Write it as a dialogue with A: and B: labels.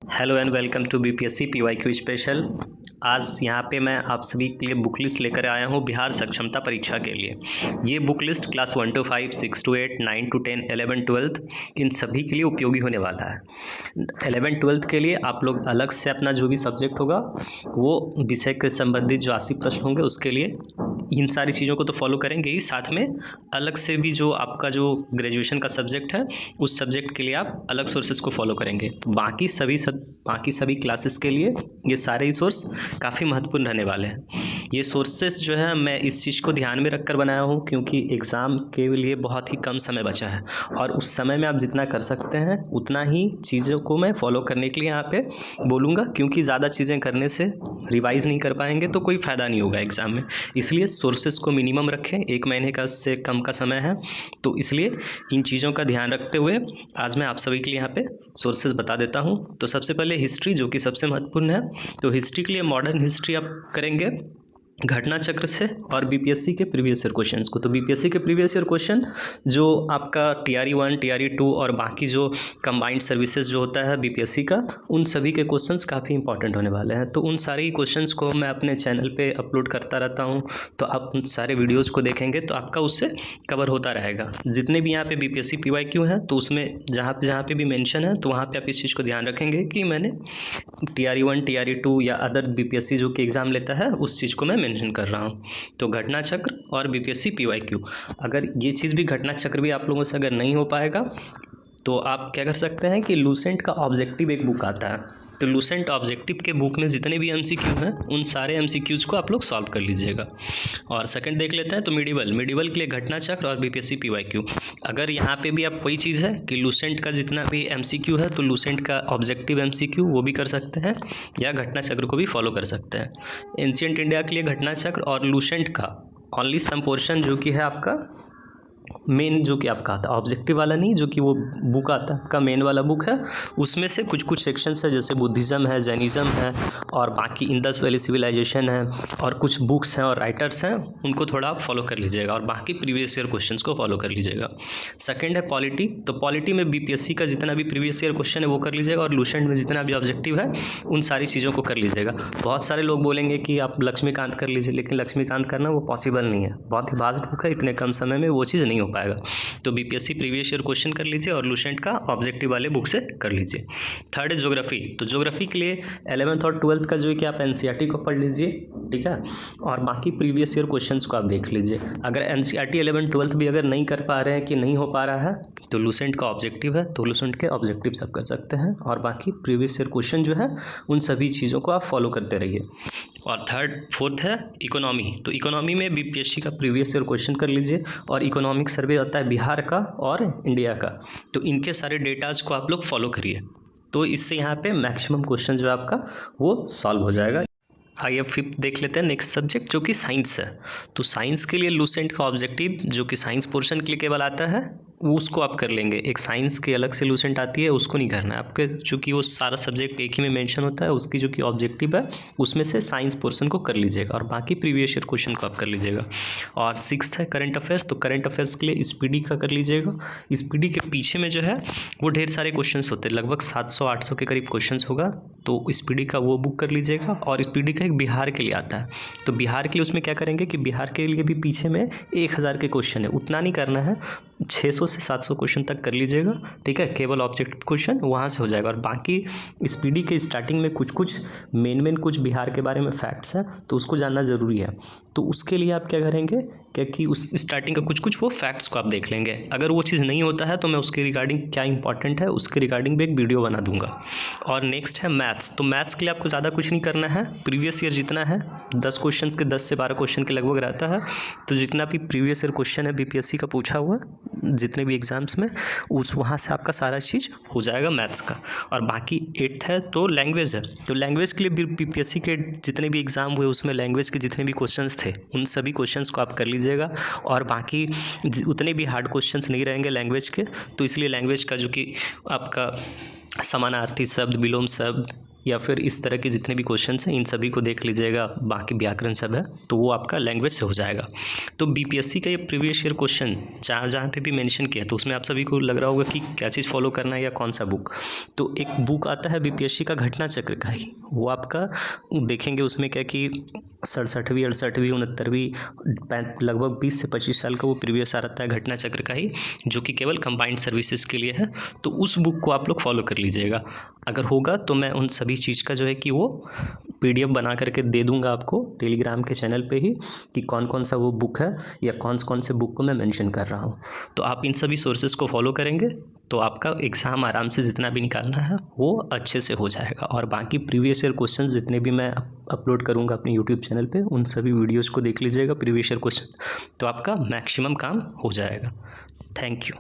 A: Hello and welcome to BPSC PYQ special. आज यहाँ पे मैं आप सभी के लिए बुक लिस्ट लेकर आया हूँ बिहार सक्षमता परीक्षा के लिए। ये book list class 1 to 5, 6 to 8, 9 to 10, 11, 12 इन सभी के लिए उपयोगी होने वाला है। 11, 12 के लिए आप लोग अलग से अपना जो भी सब्जेक्ट होगा वो विषय के संबंधित जो 80 प्रश्न होंगे उसके लिए इन सारी चीज़ों को तो फॉलो करेंगे ही, साथ में अलग से भी जो आपका जो ग्रेजुएशन का सब्जेक्ट है उस सब्जेक्ट के लिए आप अलग सोर्सेज को फॉलो करेंगे। बाकी सभी क्लासेस के लिए ये सारे ही सोर्स काफ़ी महत्वपूर्ण रहने वाले हैं। ये सोर्सेस जो है मैं इस चीज़ को ध्यान में रखकर बनाया हूँ क्योंकि एग्ज़ाम के लिए बहुत ही कम समय बचा है और उस समय में आप जितना कर सकते हैं उतना ही चीज़ों को मैं फॉलो करने के लिए यहाँ पे बोलूँगा, क्योंकि ज़्यादा चीज़ें करने से रिवाइज़ नहीं कर पाएंगे तो कोई फ़ायदा नहीं होगा एग्ज़ाम में। इसलिए सोर्सेस को मिनिमम रखें, 1 महीने का से कम का समय है, तो इसलिए इन चीज़ों का ध्यान रखते हुए आज मैं आप सभी के लिए यहाँ पे सोर्सेज बता देता हूँ। तो सबसे पहले हिस्ट्री, जो कि सबसे महत्वपूर्ण है। तो हिस्ट्री के लिए मॉडर्न हिस्ट्री आप करेंगे घटना चक्र से और बीपीएससी के प्रीवियस ईयर क्वेश्चंस को। तो बीपीएससी के प्रीवियस ईयर क्वेश्चन जो आपका टीआरई 1, टीआरई 2 और बाकी जो कंबाइंड सर्विसेज जो होता है बीपीएससी का, उन सभी के क्वेश्चंस काफ़ी इंपॉर्टेंट होने वाले हैं। तो उन सारे ही क्वेश्चंस को मैं अपने चैनल पे अपलोड करता रहता हूं, तो आप उन सारे वीडियोज़ को देखेंगे तो आपका उससे कवर होता रहेगा। जितने भी यहाँ पे बीपीएससी पीवाईक्यू हैं तो उसमें जहाँ पे भी मेंशन है तो वहाँ पे आप इस चीज़ को ध्यान रखेंगे कि मैंने टीआरई 1, टीआरई 2 या अदर बीपीएससी जो कि एग्ज़ाम लेता है उस चीज़ को मैं मेंशन कर रहा हूँ। तो घटना चक्र और बीपीएससी पीवाईक्यू, अगर ये चीज़ भी घटना चक्र भी आप लोगों से अगर नहीं हो पाएगा तो आप क्या कर सकते हैं कि लूसेंट का ऑब्जेक्टिव एक बुक आता है, तो लूसेंट ऑब्जेक्टिव के बुक में जितने भी एमसीक्यू हैं उन सारे एमसीक्यूज़ को आप लोग सॉल्व कर लीजिएगा। और सेकंड देख लेते हैं तो मिडिवल के लिए घटना चक्र और बीपीएससी पीवाईक्यू। अगर यहाँ पे भी आप वही चीज़ है कि लूसेंट का जितना भी एमसीक्यू है तो लूसेंट का ऑब्जेक्टिव एमसीक्यू वो भी कर सकते हैं या घटना चक्र को भी फॉलो कर सकते हैं। एंशिएंट इंडिया के लिए घटना चक्र और लूसेंट का ओनली सम पोर्शन जो कि है आपका मेन, जो कि आपका आता है ऑब्जेक्टिव वाला नहीं, जो कि वो बुक आता है आपका मेन वाला बुक है, उसमें से कुछ कुछ सेक्शंस है जैसे बुद्धिज़्म है, जैनिज़्म है और बाकी इंडस वैली सिविलाइजेशन है और कुछ बुक्स हैं और राइटर्स हैं, उनको थोड़ा आप फॉलो कर लीजिएगा और बाकी प्रीवियस ईयर क्वेश्चंस को फॉलो कर लीजिएगा। सेकंड है पॉलिटी, तो पॉलिटी में बीपीएससी का जितना भी प्रीवियस ईयर क्वेश्चन है वो कर लीजिएगा और लूसेंट में जितना भी ऑब्जेक्टिव है उन सारी चीज़ों को कर लीजिएगा। बहुत सारे लोग बोलेंगे कि आप लक्ष्मीकांत कर लीजिए, लेकिन लक्ष्मीकांत करना वो पॉसिबल नहीं है, बहुत ही वास्ट बुक है, इतने कम समय में वो चीज़ नहीं हो पाएगा। तो बीपीएससी प्रीवियस ईयर क्वेश्चन कर लीजिए और लूसेंट का ऑब्जेक्टिव वाले बुक से कर लीजिए। थर्ड है ज्योग्राफी, तो ज्योग्राफी के लिए 11th और 12th का जो है कि आप एनसीईआरटी को पढ़ लीजिए, ठीक है, और बाकी प्रीवियस ईयर क्वेश्चंस को आप देख लीजिए। अगर एनसीईआरटी 11, 12 भी अगर नहीं कर पा रहे हैं कि नहीं हो पा रहा है तो लूसेंट का ऑब्जेक्टिव है तो लूसेंट के ऑब्जेक्टिव सब कर सकते हैं और बाकी प्रीवियस ईयर क्वेश्चन जो है उन सभी चीज़ों को आप फॉलो करते रहिए। और फोर्थ है इकोनॉमी, तो इकोनॉमी में बीपीएससी का प्रीवियस ईयर क्वेश्चन कर लीजिए और इकोनॉमिक सर्वे होता है बिहार का और इंडिया का, तो इनके सारे डेटाज को आप लोग फॉलो करिए, तो इससे यहाँ पे मैक्सिमम क्वेश्चन जो है आपका वो सॉल्व हो जाएगा। आइए फिफ्थ देख लेते हैं नेक्स्ट सब्जेक्ट जो कि साइंस है। तो साइंस के लिए लूसेंट का ऑब्जेक्टिव जो कि साइंस पोर्शन के लिए केवल आता है उसको आप कर लेंगे। एक साइंस की अलग से लूसेंट आती है उसको नहीं करना है आपके, चूँकि वो सारा सब्जेक्ट एक ही में मेंशन होता है, उसकी जो कि ऑब्जेक्टिव है उसमें से साइंस पोर्शन को कर लीजिएगा और बाकी प्रीवियस ईयर क्वेश्चन को आप कर लीजिएगा। और सिक्स्थ है करंट अफेयर्स, तो करंट अफेयर्स के लिए स्पीडी का कर लीजिएगा। स्पीडी के पीछे में जो है वो ढेर सारे क्वेश्चन होते हैं, लगभग 700-800 के करीब क्वेश्चन होगा, तो स्पीडी का वो बुक कर लीजिएगा। और स्पीडी का एक बिहार के लिए आता है, तो बिहार के लिए उसमें क्या करेंगे कि बिहार के लिए भी पीछे में 1000 के क्वेश्चन है, उतना नहीं करना है, 600 से 700 क्वेश्चन तक कर लीजिएगा, ठीक है, केवल ऑब्जेक्टिव क्वेश्चन वहाँ से हो जाएगा। और बाकी स्पीडी के स्टार्टिंग में कुछ मेन कुछ बिहार के बारे में फैक्ट्स हैं तो उसको जानना ज़रूरी है, तो उसके लिए आप क्या करेंगे कि उस स्टार्टिंग का कुछ वो फैक्ट्स को आप देख लेंगे। अगर वो चीज़ नहीं होता है तो मैं उसके रिगार्डिंग क्या इंपॉर्टेंट है उसके रिगार्डिंग भी एक वीडियो बना दूंगा। और नेक्स्ट है मैथ्स, तो मैथ्स के लिए आपको ज़्यादा कुछ नहीं करना है, प्रीवियस ईयर जितना है 10 क्वेश्चन के 10 से 12 क्वेश्चन के लगभग रहता है, तो जितना भी प्रीवियस ईयर क्वेश्चन है बीपीएससी का पूछा हुआ जितने भी एग्जाम्स में उस वहाँ से आपका सारा चीज़ हो जाएगा मैथ्स का। और बाकी 8th है तो लैंग्वेज है, तो लैंग्वेज के लिए बीपीएससी के जितने भी एग्ज़ाम हुए उसमें लैंग्वेज के जितने भी क्वेश्चंस थे उन सभी क्वेश्चंस को आप कर लीजिएगा और बाकी उतने भी हार्ड क्वेश्चंस नहीं रहेंगे लैंग्वेज के, तो इसलिए लैंग्वेज का जो कि आपका समानार्थी शब्द, विलोम शब्द, या फिर इस तरह के जितने भी क्वेश्चन हैं इन सभी को देख लीजिएगा, बाकी व्याकरण सब है तो वो आपका लैंग्वेज से हो जाएगा। तो बीपीएससी का ये प्रीवियस ईयर क्वेश्चन जहाँ पे भी मेंशन किया तो उसमें आप सभी को लग रहा होगा कि क्या चीज़ फॉलो करना है या कौन सा बुक। तो एक बुक आता है बीपीएससी का घटना चक्र का ही, वो आपका देखेंगे उसमें क्या कि 67वीं 68वीं 69वीं लगभग 20 से 25 साल का वो प्रीवियस आ रहता है घटना चक्र का ही, जो कि केवल कंबाइंड सर्विसेज के लिए है। तो उस बुक को आप लोग फॉलो कर लीजिएगा। अगर होगा तो मैं उन सभी चीज़ का जो है कि वो पीडीएफ बना करके दे दूंगा आपको टेलीग्राम के चैनल पे ही, कि कौन कौन सा वो बुक है या कौन से बुक को मैं मेंशन कर रहा हूँ। तो आप इन सभी सोर्सेज को फॉलो करेंगे तो आपका एग्ज़ाम आराम से जितना भी निकालना है वो अच्छे से हो जाएगा। और बाकी प्रीवियस ईयर क्वेश्चन जितने भी मैं अपलोड करूँगा अपने यूट्यूब चैनल पे उन सभी वीडियोज़ को देख लीजिएगा प्रीवियस ईयर क्वेश्चन, तो आपका मैक्सिमम काम हो जाएगा। Thank you.